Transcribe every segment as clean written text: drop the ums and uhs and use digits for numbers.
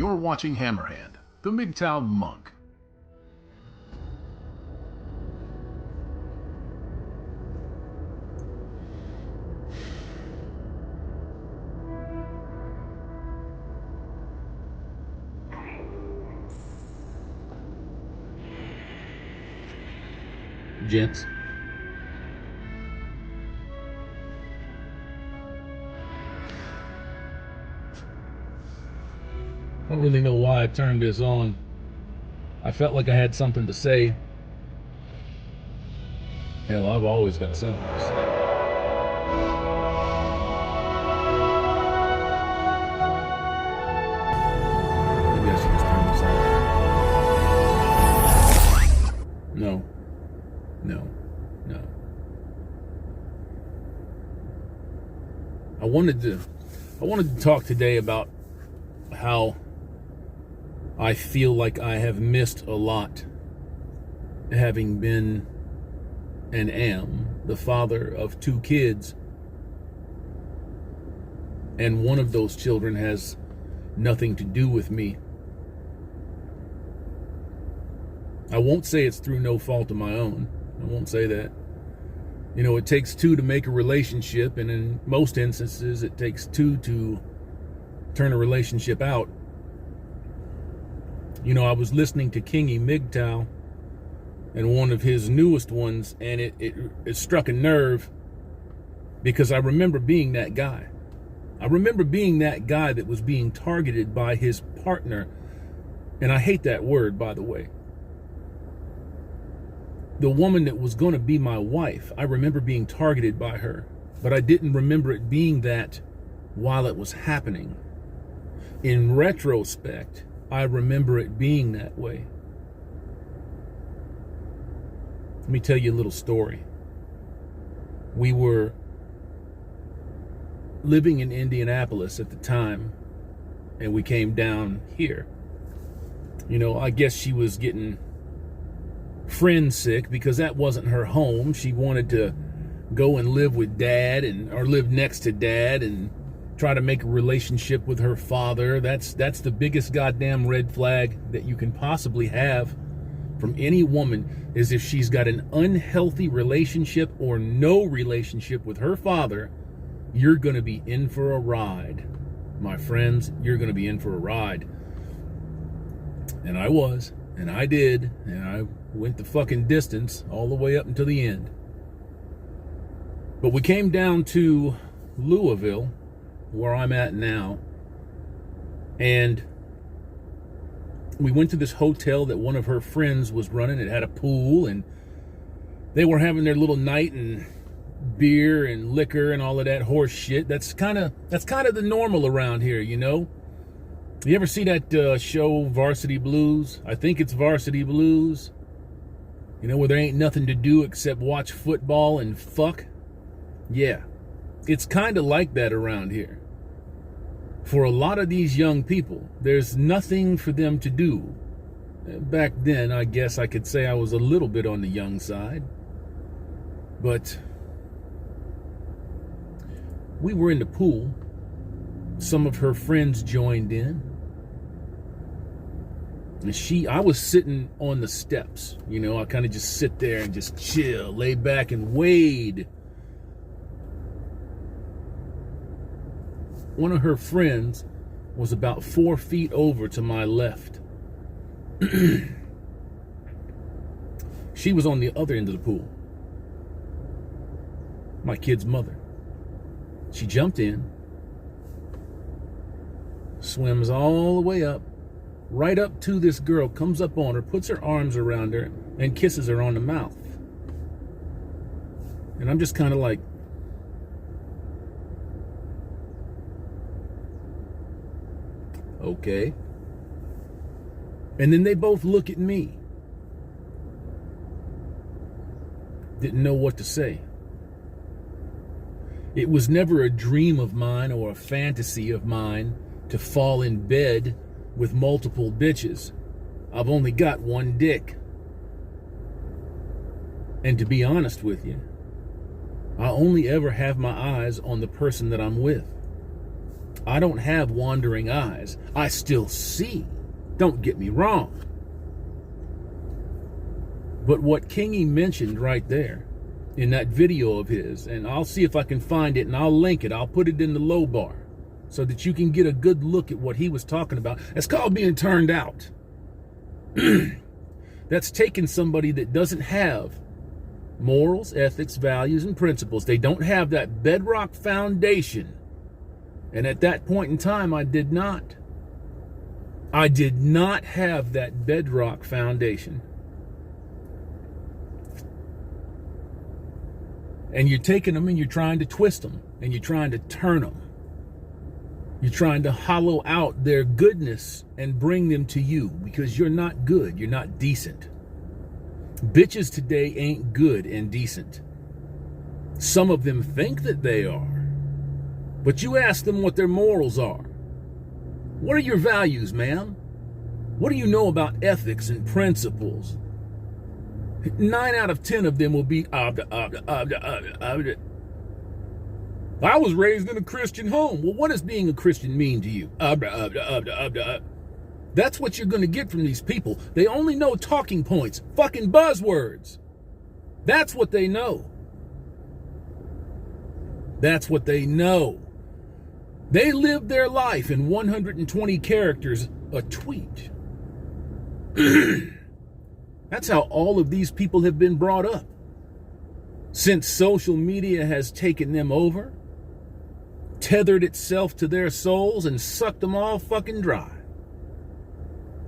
You're watching Hammerhand, the MGTOW monk. Gents. I don't really know why I turned this on. I felt like I had something to say. Hell, I've always got something to say. Maybe I should just turn this on. No. I wanted to talk today about how I feel like I have missed a lot, having been and am the father of 2 kids, and one of those children has nothing to do with me. I won't say it's through no fault of my own. I won't say that. You know, it takes 2 to make a relationship, and in most instances, it takes 2 to turn a relationship out. You know, I was listening to Kingy MGTOW and one of his newest ones, and it struck a nerve because I remember being that guy. I remember being that guy that was being targeted by his partner, and I hate that word, by the way. The woman that was going to be my wife, I remember being targeted by her, but I didn't remember it being that while it was happening. In retrospect, I remember it being that way. Let me tell you a little story. We were living in Indianapolis at the time, and we came down here. You know, I guess she was getting friend sick because that wasn't her home. She wanted to go and live with dad or live next to dad and try to make a relationship with her father. That's the biggest goddamn red flag that you can possibly have from any woman, is if she's got an unhealthy relationship or no relationship with her father. You're going to be in for a ride, my friends. You're going to be in for a ride. And I was, and I did, and I went the fucking distance all the way up until the end. But we came down to Louisville, where I'm at now, and we went to this hotel that one of her friends was running. It had a pool, and they were having their little night and beer and liquor and all of that horse shit. That's kind of the normal around here, you know. You ever see that show Varsity Blues? I think it's Varsity Blues. You know, where there ain't nothing to do except watch football and fuck? Yeah, it's kind of like that around here. For a lot of these young people, there's nothing for them to do. Back then, I guess I could say I was a little bit on the young side. But we were in the pool. Some of her friends joined in. And I was sitting on the steps. You know, I kind of just sit there and just chill, lay back and wade. One of her friends was about 4 feet over to my left. She was on the other end of the pool. My kid's mother. She jumped in, swims all the way up, right up to this girl, comes up on her, puts her arms around her, and kisses her on the mouth. And I'm just kind of like, okay. And then they both look at me. Didn't know what to say. It was never a dream of mine or a fantasy of mine to fall in bed with multiple bitches. I've only got one dick. And to be honest with you, I only ever have my eyes on the person that I'm with. I don't have wandering eyes. I still see. Don't get me wrong. But what Kingy mentioned right there in that video of his, and I'll see if I can find it and I'll link it. I'll put it in the low bar so that you can get a good look at what he was talking about. It's called being turned out. That's taking somebody that doesn't have morals, ethics, values, and principles. They don't have that bedrock foundation. And at that point in time, I did not. I did not have that bedrock foundation. And you're taking them and you're trying to twist them and you're trying to turn them. You're trying to hollow out their goodness and bring them to you because you're not good. You're not decent. Bitches today ain't good and decent. Some of them think that they are. But you ask them what their morals are. What are your values, ma'am? What do you know about ethics and principles? 9 out of 10 of them will be I was raised in a Christian home. Well, what does being a Christian mean to you? That's what you're going to get from these people. They only know talking points, fucking buzzwords. That's what they know. That's what they know. They live their life in 120 characters a tweet. That's how all of these people have been brought up. Since social media has taken them over, tethered itself to their souls and sucked them all fucking dry.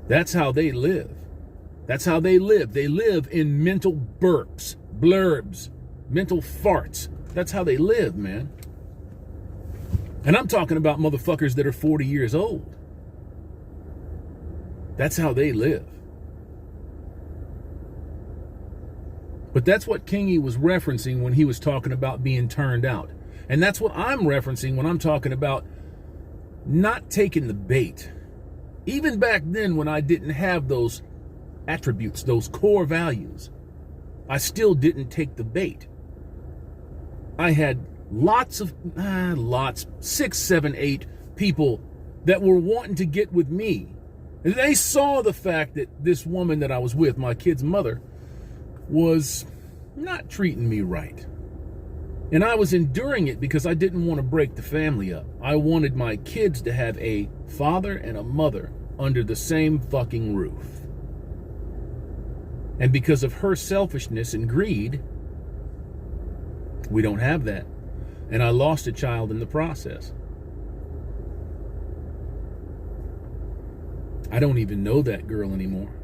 That's how they live. That's how they live. They live in mental burps, blurbs, mental farts. That's how they live, man. And I'm talking about motherfuckers that are 40 years old. That's how they live. But that's what Kingy was referencing when he was talking about being turned out. And that's what I'm referencing when I'm talking about not taking the bait. Even back then when I didn't have those attributes, those core values, I still didn't take the bait. I had lots, 6, 7, 8 people that were wanting to get with me. And they saw the fact that this woman that I was with, my kid's mother, was not treating me right. And I was enduring it because I didn't want to break the family up. I wanted my kids to have a father and a mother under the same fucking roof. And because of her selfishness and greed, we don't have that. And I lost a child in the process. I don't even know that girl anymore.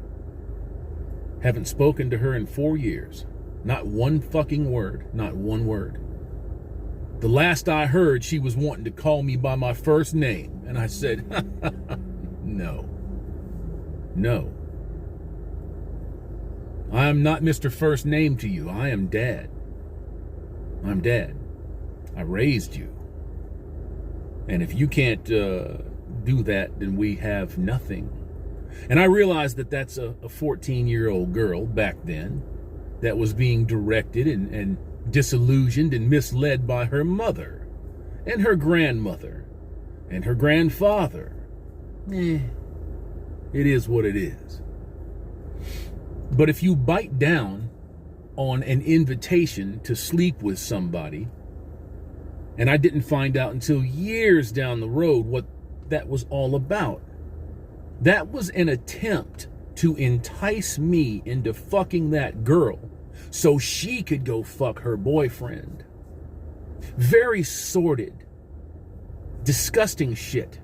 Haven't spoken to her in 4 years. Not one fucking word. Not one word. The last I heard, she was wanting to call me by my first name. And I said, no. No. I am not Mr. First Name to you. I am Dad. I'm Dad. I raised you. And if you can't do that, then we have nothing. And I realized that that's a 14-year-old girl back then that was being directed and disillusioned and misled by her mother and her grandmother and her grandfather. It is what it is. But if you bite down on an invitation to sleep with somebody, and I didn't find out until years down the road what that was all about. That was an attempt to entice me into fucking that girl so she could go fuck her boyfriend. Very sordid, disgusting shit.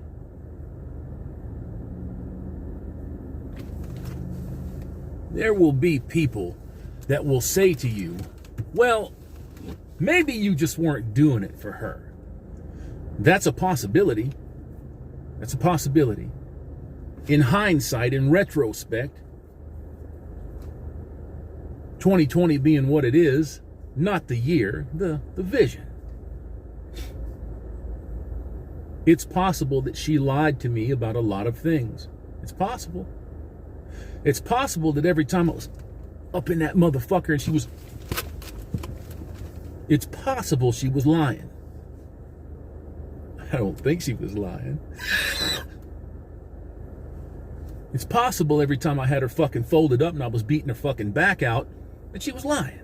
There will be people that will say to you, well, maybe you just weren't doing it for her. That's a possibility. That's a possibility. In hindsight, in retrospect, 2020 being what it is, not the year, the vision. It's possible that she lied to me about a lot of things. It's possible. It's possible that every time I was up in that motherfucker and she was... It's possible she was lying. I don't think she was lying. It's possible every time I had her fucking folded up and I was beating her fucking back out that she was lying.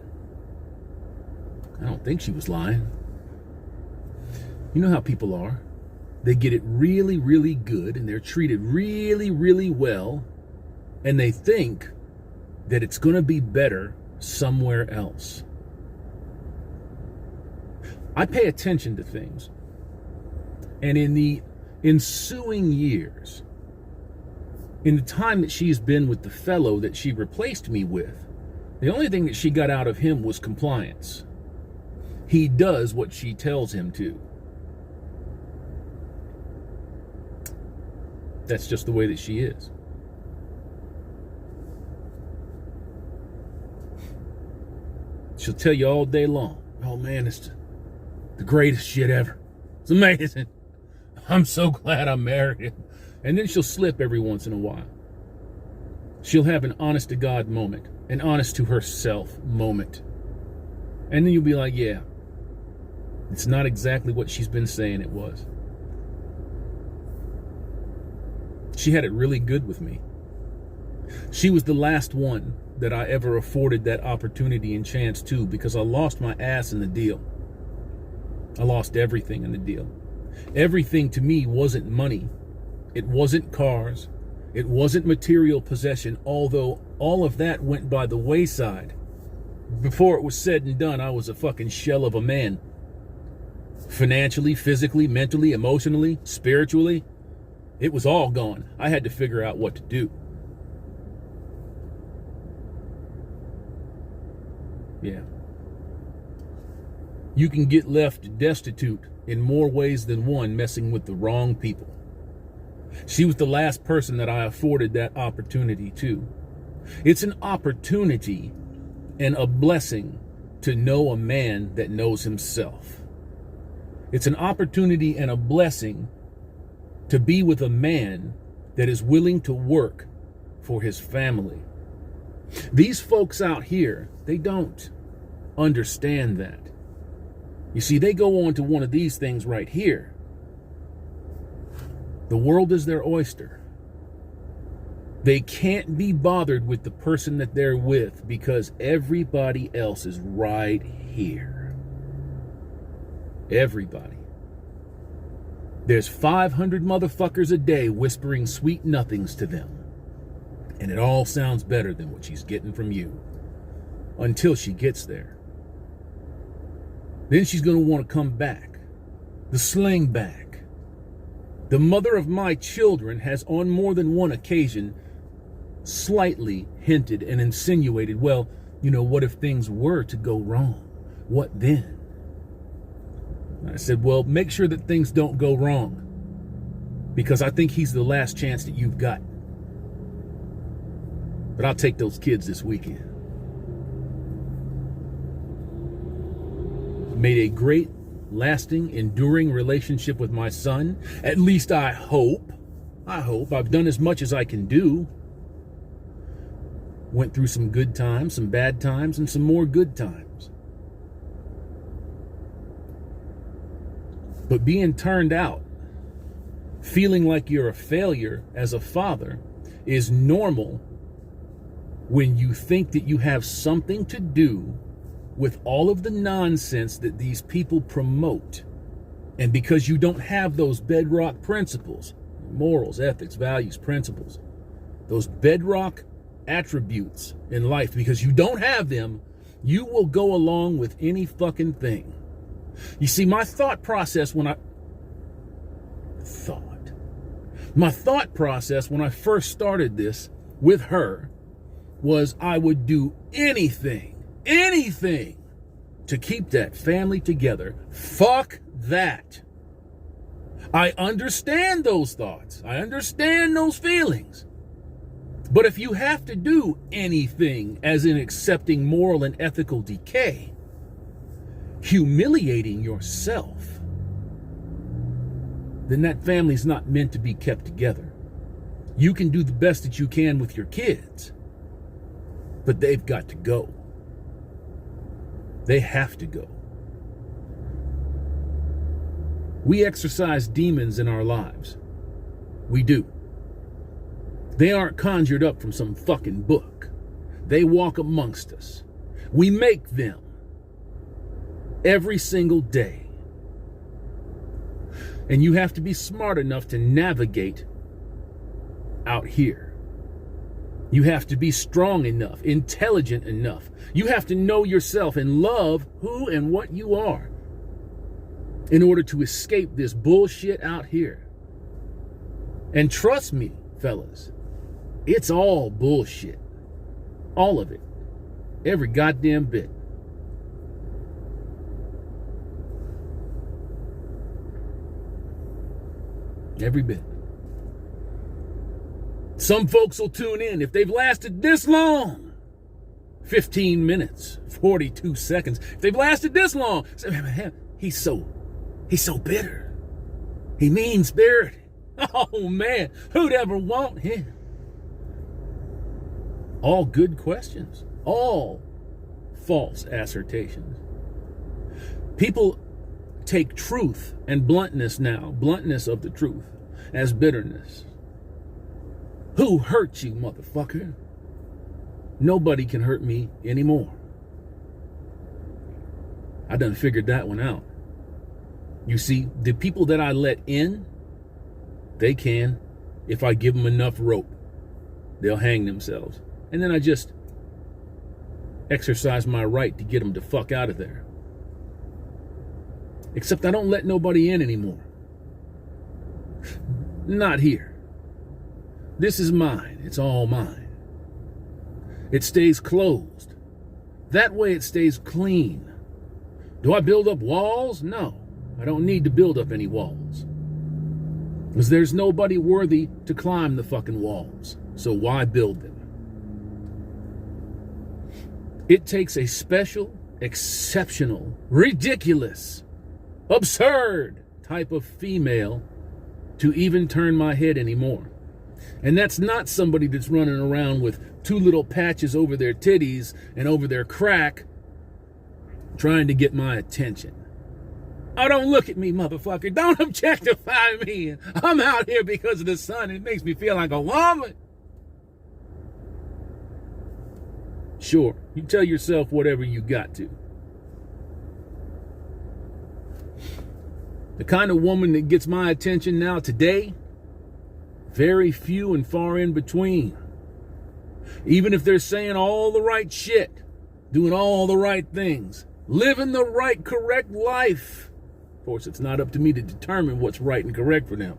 I don't think she was lying. You know how people are. They get it really, really good and they're treated really, really well, and they think that it's going to be better somewhere else. I pay attention to things. And in the ensuing years, in the time that she's been with the fellow that she replaced me with, the only thing that she got out of him was compliance. He does what she tells him to. That's just the way that she is. She'll tell you all day long, oh man, it's the greatest shit ever. It's amazing. I'm so glad I married him. And then she'll slip every once in a while. She'll have an honest to God moment, an honest to herself moment. And then you'll be like, yeah, it's not exactly what she's been saying it was. She had it really good with me. She was the last one that I ever afforded that opportunity and chance to, because I lost my ass in the deal. I lost everything in the deal. Everything to me wasn't money. It wasn't cars. It wasn't material possession, although all of that went by the wayside. Before it was said and done, I was a fucking shell of a man. Financially, physically, mentally, emotionally, spiritually, it was all gone. I had to figure out what to do. Yeah. You can get left destitute in more ways than one messing with the wrong people. She was the last person that I afforded that opportunity to. It's an opportunity and a blessing to know a man that knows himself. It's an opportunity and a blessing to be with a man that is willing to work for his family. These folks out here, they don't understand that. You see, they go on to one of these things right here. The world is their oyster. They can't be bothered with the person that they're with because everybody else is right here. Everybody. There's 500 motherfuckers a day whispering sweet nothings to them. And it all sounds better than what she's getting from you. Until she gets there. Then she's going to want to come back. The sling back. The mother of my children has on more than one occasion slightly hinted and insinuated, well, you know, what if things were to go wrong? What then? I said, well, make sure that things don't go wrong, because I think he's the last chance that you've got. But I'll take those kids this weekend. Made a great, lasting, enduring relationship with my son. At least I hope. I've done as much as I can do. Went through some good times, some bad times, and some more good times. But being turned out, feeling like you're a failure as a father, is normal when you think that you have something to do with all of the nonsense that these people promote. And because you don't have those bedrock principles, morals, ethics, values, principles, those bedrock attributes in life, because you don't have them, you will go along with any fucking thing. You see, my thought process when I first started this with her was I would do anything to keep that family together. Fuck that. I understand those thoughts. I understand those feelings. But if you have to do anything, as in accepting moral and ethical decay, humiliating yourself, then that family's not meant to be kept together. You can do the best that you can with your kids, but they've got to go. They have to go. We exercise demons in our lives. We do. They aren't conjured up from some fucking book. They walk amongst us. We make them every single day. And you have to be smart enough to navigate out here. You have to be strong enough, intelligent enough. You have to know yourself and love who and what you are in order to escape this bullshit out here. And trust me, fellas, it's all bullshit. All of it. Every goddamn bit. Every bit. Some folks will tune in if they've lasted this long. 15 minutes, 42 seconds. If they've lasted this long, say, man, he's so bitter. He mean-spirited. Oh man, who'd ever want him? All good questions. All false assertions. People take truth and bluntness now, bluntness of the truth, as bitterness. Who hurt you, motherfucker? Nobody can hurt me anymore. I done figured that one out. You see, the people that I let in, they can, if I give them enough rope, they'll hang themselves. And then I just exercise my right to get them to fuck out of there. Except I don't let nobody in anymore. Not here. This is mine. It's all mine. It stays closed. That way it stays clean. Do I build up walls? No. I don't need to build up any walls. Because there's nobody worthy to climb the fucking walls. So why build them? It takes a special, exceptional, ridiculous, absurd type of female to even turn my head anymore. And that's not somebody that's running around with two little patches over their titties and over their crack trying to get my attention. Oh, don't look at me, motherfucker. Don't objectify me. I'm out here because of the sun. It makes me feel like a woman. Sure, you tell yourself whatever you got to. The kind of woman that gets my attention now today, very few and far in between. Even if they're saying all the right shit, doing all the right things, living the right, correct life. Of course, it's not up to me to determine what's right and correct for them.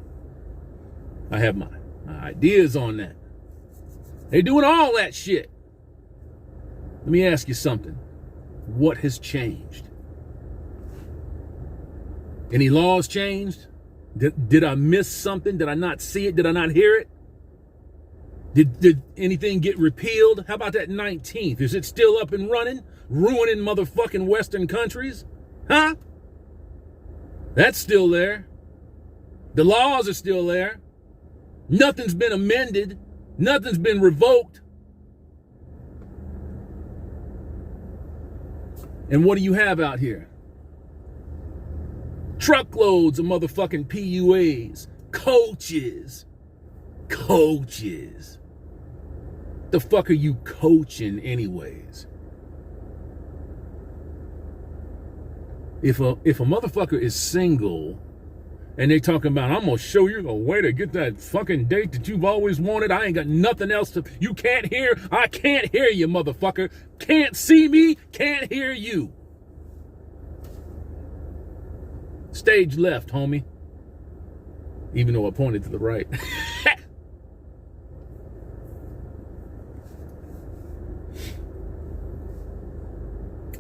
I have my ideas on that. They're doing all that shit. Let me ask you something. What has changed? Any laws changed? Did I miss something? Did I not see it? Did I not hear it? Did anything get repealed? How about that 19th? Is it still up and running? Ruining motherfucking Western countries? Huh? That's still there. The laws are still there. Nothing's been amended. Nothing's been revoked. And what do you have out here? Truckloads of motherfucking PUAs, coaches. The fuck are you coaching anyways? If a motherfucker is single and they talking about, I'm gonna show you a way to get that fucking date that you've always wanted, I ain't got nothing else to, you can't hear, I can't hear you, motherfucker. Can't see me, can't hear you. Stage left, homie. Even though I pointed to the right.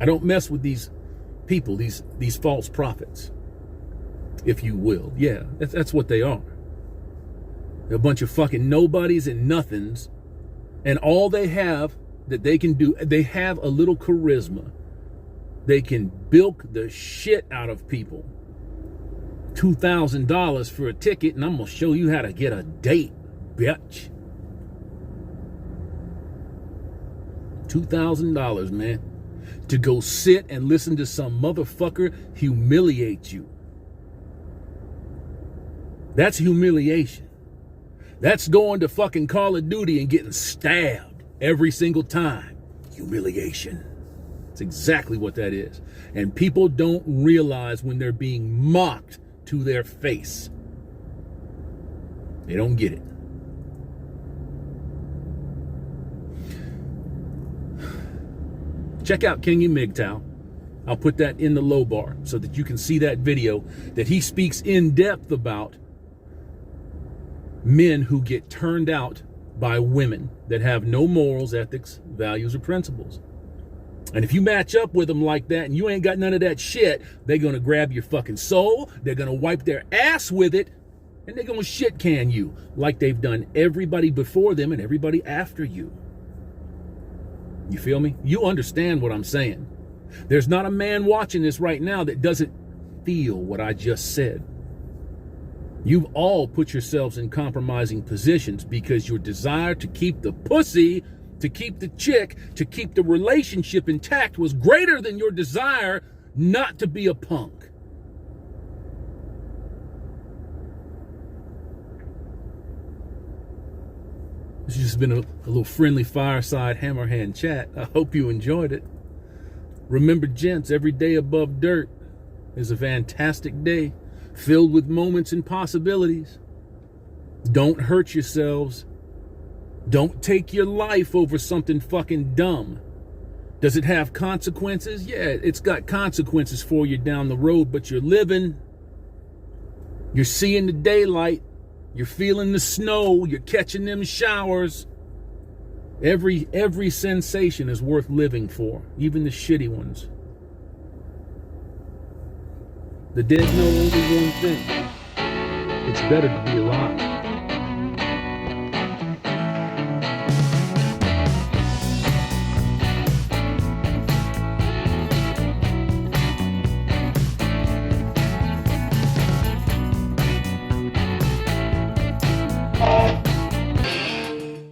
I don't mess with these people, these false prophets, if you will. Yeah, that's what they are. They're a bunch of fucking nobodies and nothings. And all they have that they can do, they have a little charisma. They can bilk the shit out of people. $2,000 for a ticket, and I'm gonna show you how to get a date, bitch. $2,000, man, to go sit and listen to some motherfucker humiliate you. That's humiliation. That's going to fucking Call of Duty and getting stabbed every single time. Humiliation. That's exactly what that is. And people don't realize when they're being mocked to their face. They don't get it. Check out King MGTOW. I'll put that in the low bar so that you can see that video that he speaks in depth about men who get turned out by women that have no morals, ethics, values, or principles. And if you match up with them like that and you ain't got none of that shit, they're going to grab your fucking soul, they're going to wipe their ass with it, and they're going to shit can you like they've done everybody before them and everybody after you. You feel me? You understand what I'm saying. There's not a man watching this right now that doesn't feel what I just said. You've all put yourselves in compromising positions because your desire to keep the pussy, to keep the chick, to keep the relationship intact was greater than your desire not to be a punk. This has just been a little friendly fireside Hammerhand chat. I hope you enjoyed it. Remember, gents, every day above dirt is a fantastic day filled with moments and possibilities. Don't hurt yourselves. Don't take your life over something fucking dumb. Does it have consequences? Yeah, it's got consequences for you down the road, but you're living. You're seeing the daylight. You're feeling the snow. You're catching them showers. Every sensation is worth living for, even the shitty ones. The dead know only one thing. It's better to be alive.